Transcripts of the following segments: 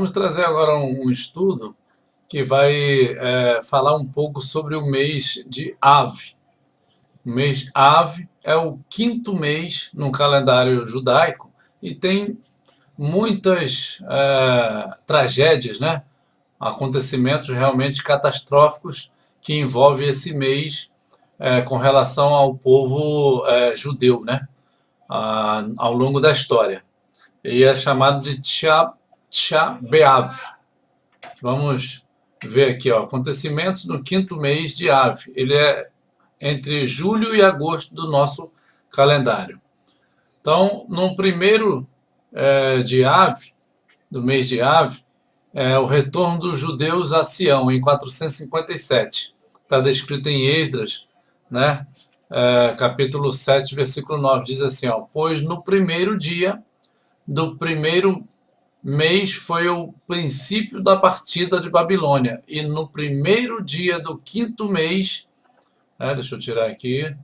Vamos trazer agora um estudo que vai falar um pouco sobre o mês de Av. O mês Av é o quinto mês no calendário judaico e tem muitas tragédias, né? Acontecimentos realmente catastróficos que envolvem esse mês com relação ao povo judeu, né? Ao longo da história. E é chamado de Tchá B'Av. Vamos ver aqui, ó, acontecimentos no quinto mês de Av. Ele é entre julho e agosto do nosso calendário. Então, no primeiro de Av, do mês de Av, é o retorno dos judeus a Sião, em 457. Está descrito em Esdras, né? Capítulo 7, versículo 9, diz assim, ó, pois no primeiro dia do primeiro mês foi o princípio da partida de Babilônia, e no primeiro dia do quinto mês, deixa eu tirar aqui,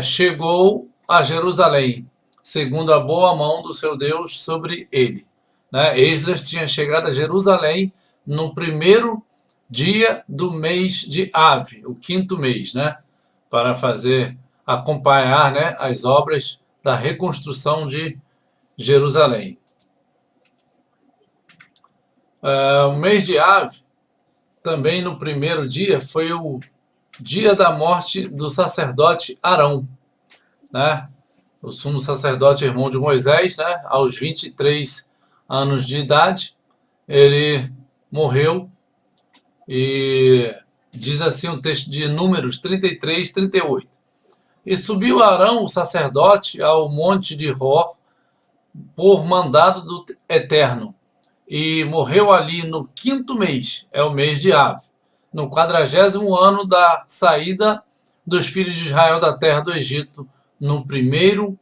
chegou a Jerusalém, segundo a boa mão do seu Deus sobre ele. Né? Esdras tinha chegado a Jerusalém no primeiro dia do mês de Av, o quinto mês, né? Para acompanhar, né, as obras da reconstrução de Jerusalém. O mês de Av, também no primeiro dia, foi o dia da morte do sacerdote Arão, né? O sumo sacerdote irmão de Moisés, né? Aos 23 anos de idade, ele morreu, e diz assim o texto de Números 33, 38. E subiu Arão, o sacerdote, ao monte de Hor, por mandado do Eterno, e morreu ali no quinto mês, é o mês de Av, no 40º ano da saída dos filhos de Israel da terra do Egito, no primeiro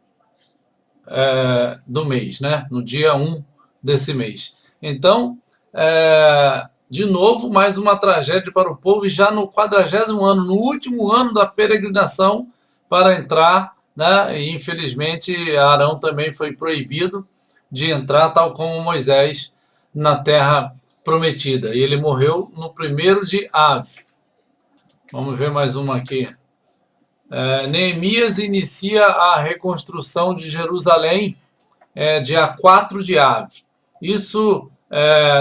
do mês, né? No dia 1 desse mês. Então, de novo, mais uma tragédia para o povo, e já no 40º ano, no último ano da peregrinação para entrar, né? E infelizmente Arão também foi proibido de entrar, tal como Moisés, na terra prometida. E ele morreu no primeiro de Av. Vamos ver mais uma aqui. Neemias inicia a reconstrução de Jerusalém dia 4 de Av. Isso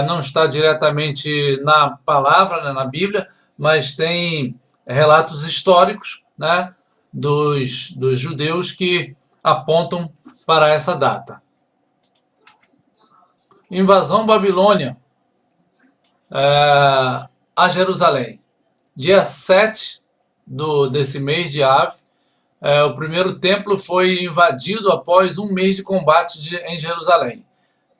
não está diretamente na palavra, né, na Bíblia, mas tem relatos históricos, né, dos judeus que apontam para essa data. Invasão babilônia a Jerusalém. Dia 7 desse mês de Av, o primeiro templo foi invadido após um mês de combate em Jerusalém.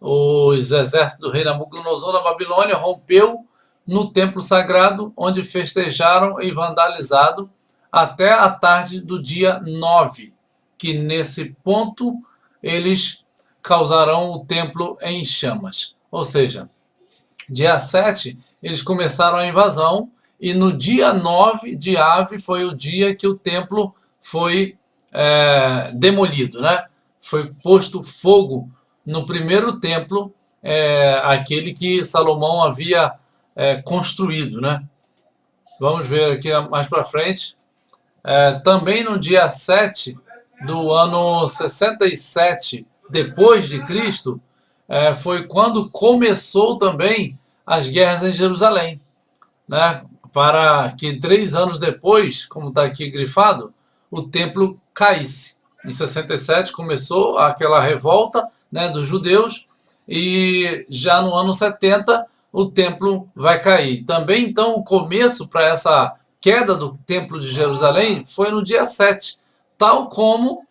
Os exércitos do rei Nabucodonosor da Babilônia rompeu no templo sagrado, onde festejaram e vandalizaram até a tarde do dia 9, que nesse ponto eles causarão o templo em chamas. Ou seja, dia 7 eles começaram a invasão, e no dia 9 de Av foi o dia que o templo foi demolido, né? Foi posto fogo no primeiro templo, aquele que Salomão havia construído, né? Vamos ver aqui mais para frente. Também no dia 7 do ano 67 depois de Cristo, foi quando começou também as guerras em Jerusalém, né? Para que 3 anos depois, como está aqui grifado, o templo caísse. Em 67 começou aquela revolta, né, dos judeus, e já no ano 70 o templo vai cair. Também, então, o começo para essa queda do templo de Jerusalém foi no dia 7, tal como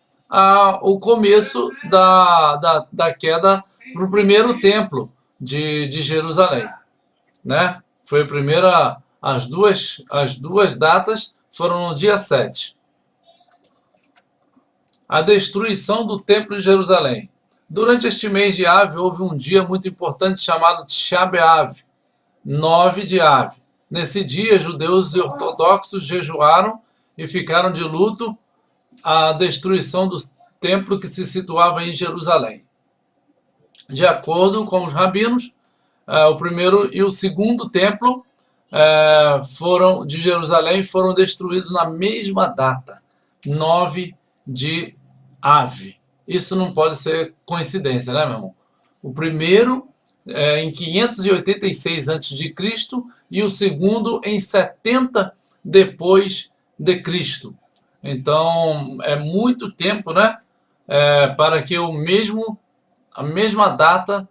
o começo da queda para o primeiro templo de Jerusalém, né? Foi a primeira, as duas datas foram no dia 7. A destruição do templo de Jerusalém. Durante este mês de Av, houve um dia muito importante chamado Tchá B'Av, 9 de Av. Nesse dia, judeus e ortodoxos jejuaram e ficaram de luto à destruição do templo que se situava em Jerusalém. De acordo com os rabinos, o primeiro e o segundo templo de Jerusalém foram destruídos na mesma data, 9 de Ave. Isso não pode ser coincidência, né, meu irmão? O primeiro em 586 a.C. e o segundo em 70 depois de Cristo. Então, é muito tempo, né? Para que a mesma data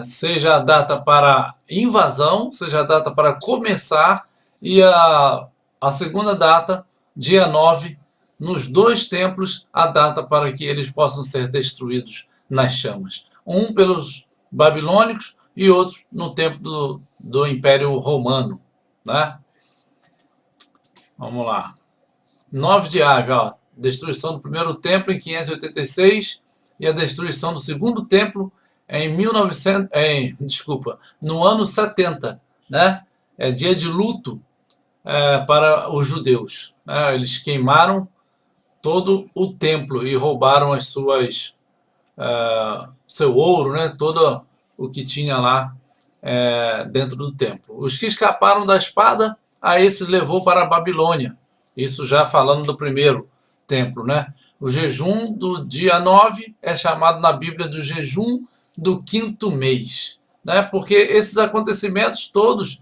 seja a data para invasão, seja a data para começar, e a segunda data, dia 9, nos dois templos, a data para que eles possam ser destruídos nas chamas. Um pelos babilônicos e outro no tempo do Império Romano. Né? Vamos lá. 9 de Ave, ó, destruição do primeiro templo em 586 e a destruição do segundo templo em 1900, no ano 70, né? É dia de luto para os judeus. Né? Eles queimaram todo o templo e roubaram as suas seu ouro, né? Todo o que tinha lá dentro do templo. Os que escaparam da espada, a esses levou para a Babilônia. Isso já falando do primeiro templo, né? O jejum do dia 9 é chamado na Bíblia do jejum do quinto mês, né? Porque esses acontecimentos todos,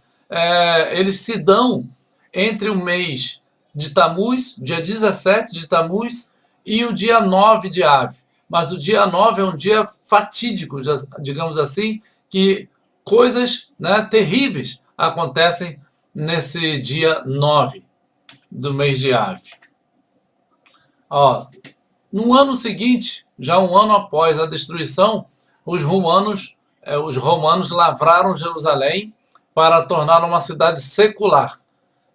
eles se dão entre o mês de Tamuz, dia 17 de Tamuz, e o dia 9 de Ave. Mas o dia 9 é um dia fatídico, digamos assim, que coisas, né, terríveis acontecem nesse dia 9 do mês de Ave. Ó, no ano seguinte, já um ano após a destruição, os romanos lavraram Jerusalém para torná-la uma cidade secular,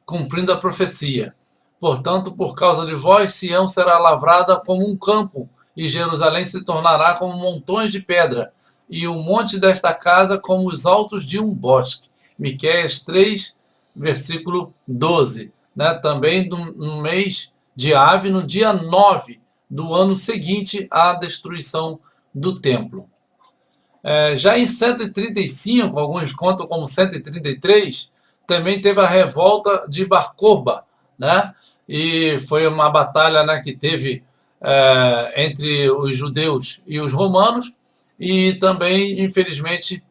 cumprindo a profecia. Portanto, por causa de vós, Sião será lavrada como um campo, e Jerusalém se tornará como montões de pedra, e o monte desta casa como os altos de um bosque. Miqueias 3, versículo 12. Né? Também no mês de Ave, no dia 9 do ano seguinte à destruição do templo. Já em 135, alguns contam como 133, também teve a revolta de Bar Corba, né? E foi uma batalha, né, que teve entre os judeus e os romanos, e também, infelizmente,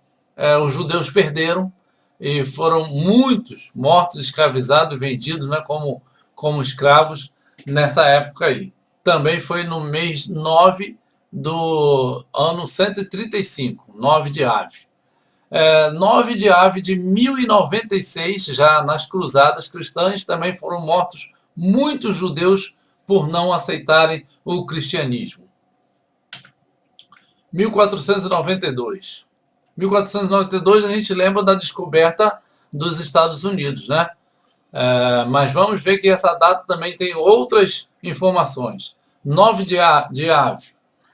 os judeus perderam e foram muitos mortos, escravizados, vendidos, né, como escravos nessa época aí. Também foi no mês 9 do ano 135, 9 de Ave. 9 de Ave de 1096, já nas cruzadas cristãs, também foram mortos muitos judeus por não aceitarem o cristianismo. 1492. 1492 a gente lembra da descoberta dos Estados Unidos, né? Mas vamos ver que essa data também tem outras informações. 9 de Ave,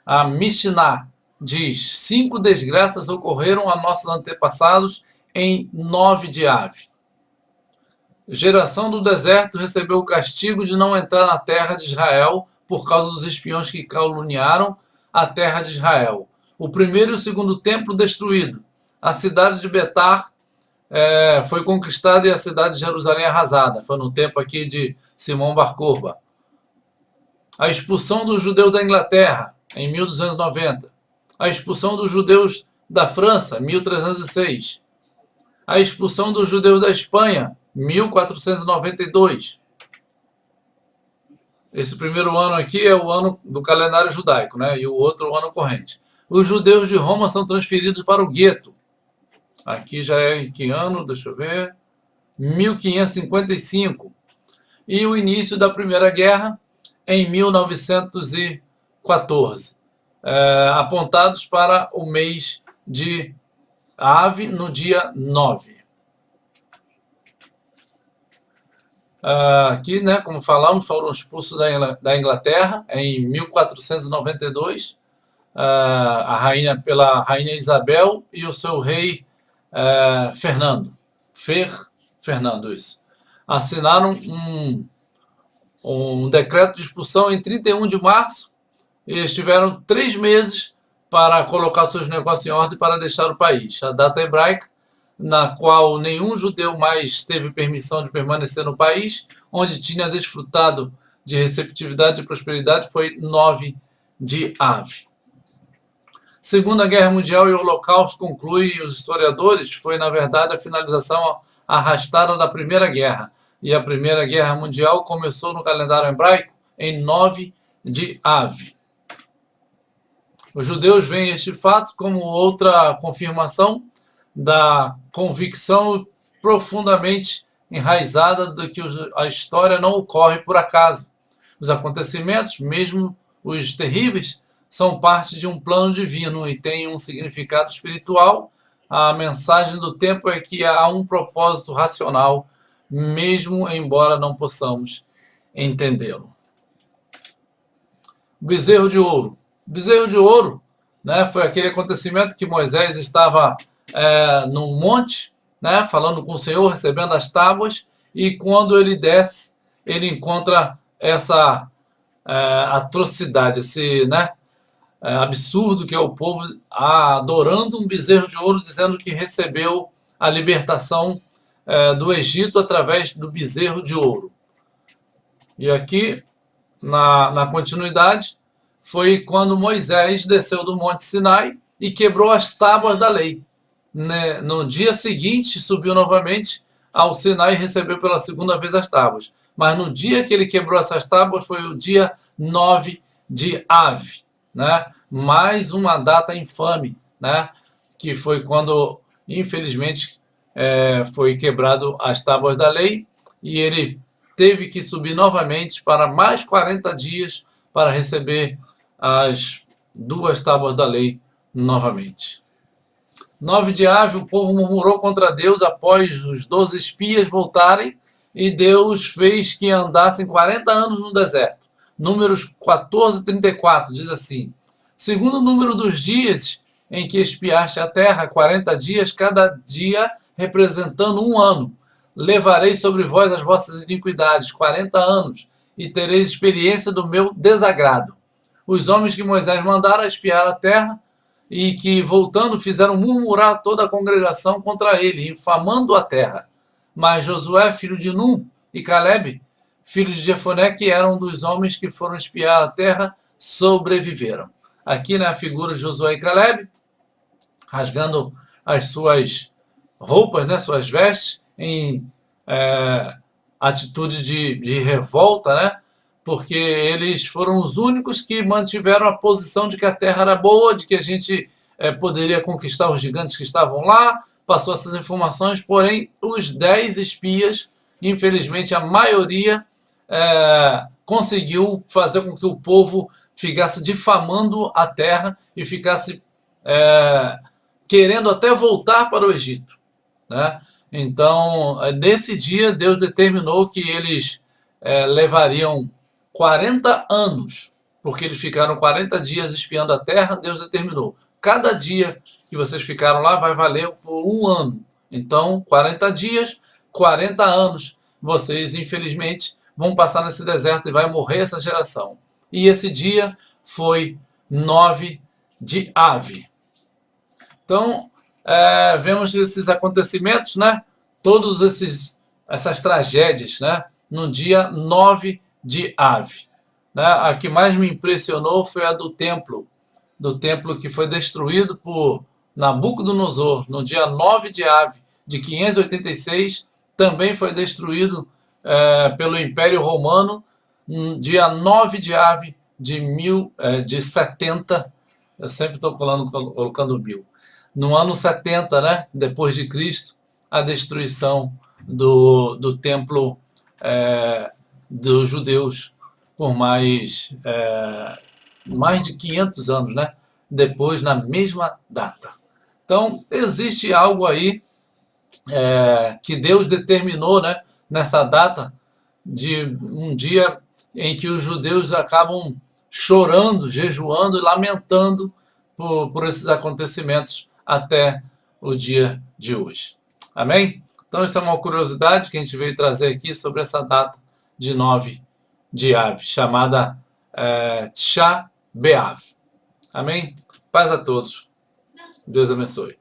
a Mishnah diz: 5 desgraças ocorreram a nossos antepassados em 9 de Ave. Geração do deserto recebeu o castigo de não entrar na terra de Israel por causa dos espiões que caluniaram a terra de Israel. O primeiro e o segundo templo destruído. A cidade de Betar foi conquistada e a cidade de Jerusalém arrasada. Foi no tempo aqui de Simão Bar Corba. A expulsão dos judeus da Inglaterra, em 1290. A expulsão dos judeus da França, 1306. A expulsão dos judeus da Espanha, 1492. Esse primeiro ano aqui é o ano do calendário judaico, né? E o outro o ano corrente. Os judeus de Roma são transferidos para o gueto. Aqui já é em que ano? Deixa eu ver. 1555. E o início da Primeira Guerra em 1914. Apontados para o mês de Ave no dia 9. Aqui, né, como falamos, foram expulsos da Inglaterra em 1492, pela rainha Isabel e o seu rei Fernando. Fernando, isso. Assinaram um decreto de expulsão em 31 de março e estiveram 3 meses para colocar seus negócios em ordem para deixar o país. A data hebraica, na qual nenhum judeu mais teve permissão de permanecer no país, onde tinha desfrutado de receptividade e prosperidade, foi 9 de Av. Segunda Guerra Mundial e o Holocausto, concluem os historiadores, foi na verdade a finalização arrastada da Primeira Guerra. E a Primeira Guerra Mundial começou no calendário hebraico em 9 de Av. Os judeus veem este fato como outra confirmação da convicção profundamente enraizada de que a história não ocorre por acaso. Os acontecimentos, mesmo os terríveis, são parte de um plano divino e têm um significado espiritual. A mensagem do tempo é que há um propósito racional, mesmo embora não possamos entendê-lo. Bezerro de ouro. Bezerro de ouro, né, foi aquele acontecimento que Moisés estava num monte, né, falando com o Senhor, recebendo as tábuas, e quando ele desce, ele encontra essa atrocidade, esse absurdo que é o povo adorando um bezerro de ouro, dizendo que recebeu a libertação do Egito através do bezerro de ouro. E aqui, na continuidade, foi quando Moisés desceu do Monte Sinai e quebrou as tábuas da lei. No dia seguinte, subiu novamente ao Sinai e recebeu pela segunda vez as tábuas. Mas no dia que ele quebrou essas tábuas foi o dia 9 de Av. Né? Mais uma data infame, né? Que foi quando, infelizmente, foi quebrado as tábuas da lei e ele teve que subir novamente para mais 40 dias para receber as duas tábuas da lei novamente. 9 de Av, o povo murmurou contra Deus após os 12 espias voltarem e Deus fez que andassem 40 anos no deserto. Números 14:34 diz assim: segundo o número dos dias em que espiaste a terra, 40 dias, cada dia representando um ano. Levarei sobre vós as vossas iniquidades, 40 anos, e tereis experiência do meu desagrado. Os homens que Moisés mandara espiar a terra, e que, voltando, fizeram murmurar toda a congregação contra ele, infamando a terra. Mas Josué, filho de Num, e Calebe, filho de Jefoné, que eram dos homens que foram espiar a terra, sobreviveram. Aqui na figura de Josué e Calebe, rasgando as suas roupas, né, suas vestes, em atitude de revolta, né? Porque eles foram os únicos que mantiveram a posição de que a terra era boa, de que a gente poderia conquistar os gigantes que estavam lá, passou essas informações, porém os 10 espias, infelizmente a maioria, conseguiu fazer com que o povo ficasse difamando a terra e ficasse querendo até voltar para o Egito, né? Então, nesse dia, Deus determinou que eles levariam 40 anos, porque eles ficaram 40 dias espiando a terra. Deus determinou: cada dia que vocês ficaram lá vai valer por um ano. Então, 40 dias, 40 anos, vocês, infelizmente, vão passar nesse deserto e vai morrer essa geração. E esse dia foi 9 de Av. Então, vemos esses acontecimentos, né? Todas essas tragédias, né? No dia 9 de Av. Né? A que mais me impressionou foi a do templo que foi destruído por Nabucodonosor no dia 9 de Av de 586, também foi destruído pelo Império Romano no dia 9 de Av de 70, eu sempre estou colocando 1000, no ano 70, né, depois de Cristo, a destruição do templo dos judeus por mais de 500 anos, né, depois, na mesma data. Então, existe algo aí que Deus determinou, né, nessa data, de um dia em que os judeus acabam chorando, jejuando e lamentando por esses acontecimentos até o dia de hoje. Amém? Então, isso é uma curiosidade que a gente veio trazer aqui sobre essa data de 9 de Av, chamada Tisha B'Av. Amém? Paz a todos. Deus abençoe.